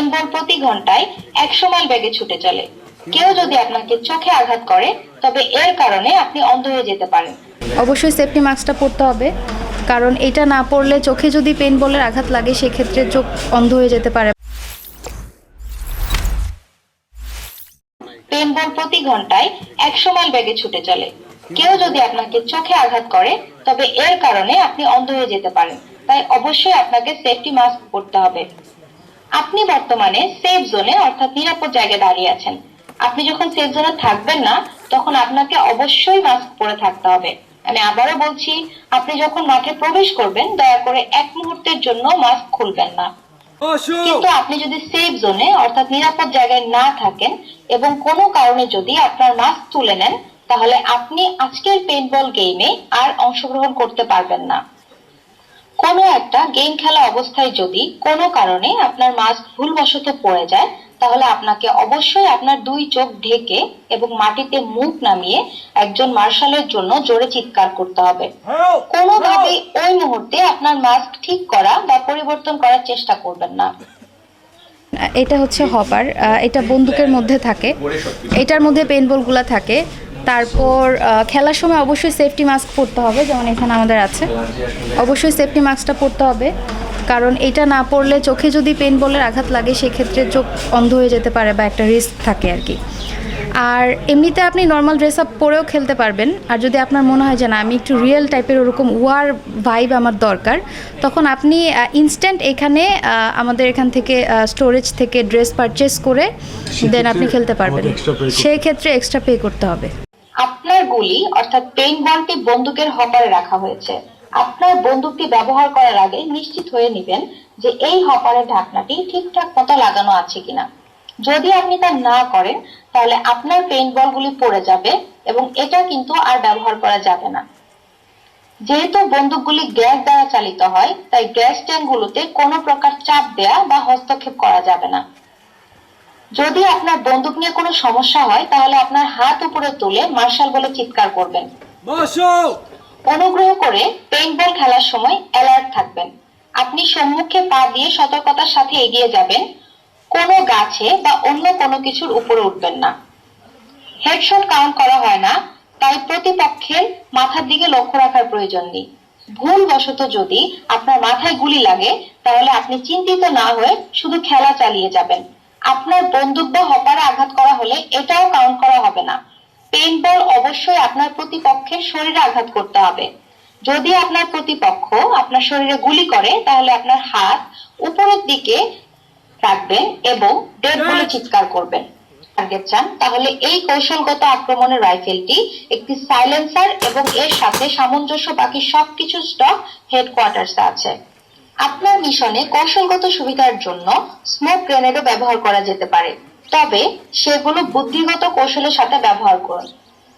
Paintball প্রতি ঘন্টায় 100 mile বেগে ছুটে চলে। কেউ যদি আপনাকে চোখে আঘাত করে তবে এর কারণে আপনি অন্ধ হয়ে যেতে পারেন। অবশ্যই সেফটি মাস্কটা পরতে হবে, কারণ এটা না পরলে চোখে যদি পেইন্টবলের আঘাত লাগে সেক্ষেত্রে চোখ অন্ধ হয়ে যেতে পারে। পেইন্টবল প্রতি ঘন্টায় 100 মাইল বেগে ছুটে চলে। কেউ যদি আপনাকে চোখে আঘাত করে তবে এর কারণে আপনি অন্ধ হয়ে যেতে পারেন। তাই অবশ্যই আপনাকে সেফটি মাস্ক পরতে হবে। আপনি বর্তমানে সেফ জোনে অর্থাৎ নিরাপদ জায়গায় দাঁড়িয়ে আছেন। আপনি যখন সেফ জোনে থাকবেন না তখন আপনাকে অবশ্যই মাস্ক পরে থাকতে হবে। আমি আবারও বলছি, আপনি যখন মাঠে প্রবেশ করবেন দয়া করে এক মুহূর্তের জন্য মাস্ক খুলবেন না। কিন্তু আপনি যদি সেফ জোনে অর্থাৎ নিরাপদ জায়গায় না থাকেন এবং কোনো কারণে যদি আপনার মাস্ক তুলে নেন তাহলে আপনি আজকের পেইন্টবল গেমে আর অংশগ্রহণ করতে পারবেন না। কোনো একটা গেম খেলা অবস্থায় যদি কোনো কারণে আপনার মাস্ক ভুলবশত পড়ে যায় তাহলে আপনাকে অবশ্যই আপনার 2 চোখ ঢেকে এবং মাটিতে মুখ নামিয়ে একজন মার্শালের জন্য জোরে চিৎকার করতে হবে। কোনোভাবেই ওই মুহূর্তে আপনার মাস্ক ঠিক করা বা পরিবর্তন করার চেষ্টা করবেন না। এটা হচ্ছে হপার, এটা বন্দুকের মধ্যে থাকে, এটার মধ্যে পেইন্টবলগুলো থাকে। তারপর খেলার সময় অবশ্যই সেফটি মাস্ক পরতে হবে, যেমন এখানে আমাদের আছে। অবশ্যই সেফটি মাস্কটা পরতে হবে, কারণ এটা না পরলে চোখে যদি পেইন্টবলের আঘাত লাগে সেক্ষেত্রে চোখ অন্ধ হয়ে যেতে পারে বা একটা রিস্ক থাকে আর কি। আর এমনিতে আপনি নর্মাল ড্রেস আপ পরেও খেলতে পারবেন। আর যদি আপনার মনে হয় যে না আমি একটু রিয়েল টাইপের ওরকম ওয়ার ভাইব আমার দরকার, তখন আপনি ইনস্ট্যান্ট এখানে আমাদের এখান থেকে স্টোরেজ থেকে ড্রেস পারচেস করে দেন আপনি খেলতে পারবেন। সেই ক্ষেত্রে এক্সট্রা পে করতে হবে। আপনার গুলি অর্থাৎ পেইন্টবলটি বন্দুকের হপারে রাখা হয়েছে। আপনার বন্দুকটি ব্যবহার করার আগে নিশ্চিত হয়ে নেবেন যে এই হপারের ঢাকনাটি ঠিকঠাক মতো লাগানো আছে কিনা। যদি আপনি তা না করেন তাহলে আপনার পেইন্টবলগুলি পড়ে যাবে এবং এটা কিন্তু আর ব্যবহার করা যাবে না। যেহেতু বন্দুকগুলি গ্যাস দ্বারা চালিত হয় তাই গ্যাস ট্যাঙ্কগুলোতে কোনো প্রকার চাপ দেয়া বা হস্তক্ষেপ করা যাবে না। যদি আপনার বন্দুক নিয়ে কোনো সমস্যা হয় তাহলে আপনার হাত উপরে তুলে মার্শাল বলে চিৎকার করবেন। অনুগ্রহ করে পেইন্টবল খেলার সময় অ্যালার্ট থাকবেন। আপনি সম্মুখে পা দিয়ে সতর্কতার সাথে এগিয়ে যাবেন। কোনো গাছে বা অন্য কোনো কিছুর উপরে উঠবেন না। হেডশট কাউন্ট করা হয় না, তাই প্রতিপক্ষের মাথার দিকে লক্ষ্য রাখার প্রয়োজন নেই। ভুলবশত যদি আপনার মাথায় গুলি লাগে তাহলে আপনি চিন্তিত না হয়ে শুধু খেলা চালিয়ে যাবেন। আপনার বন্দুক বা হপারে আঘাত করা হলে এটাও কাউন্ট করা হবে না। পেইন্টবল অবশ্যই আপনার প্রতিপক্ষের শরীরে আঘাত করতে হবে। যদি আপনার প্রতিপক্ষ আপনার শরীরে গুলি করে তাহলে আপনার হাত উপরের দিকে রাখবেন এবং ডেড বলে চিৎকার করবেন। টার্গেট চান তাহলে এই কৌশলগত আক্রমণের রাইফেলটি একটি সাইলেন্সার এবং এর সাথে সামঞ্জস্য বাকি সবকিছু স্টক হেডকোয়ার্টার্সে আছে। আপনার মিশনে কৌশলগত সুবিধার জন্য স্মোক গ্রেনেডও ব্যবহার করা যেতে পারে, তবে সেগুলো বুদ্ধিগত কৌশলের সাথে ব্যবহার করুন।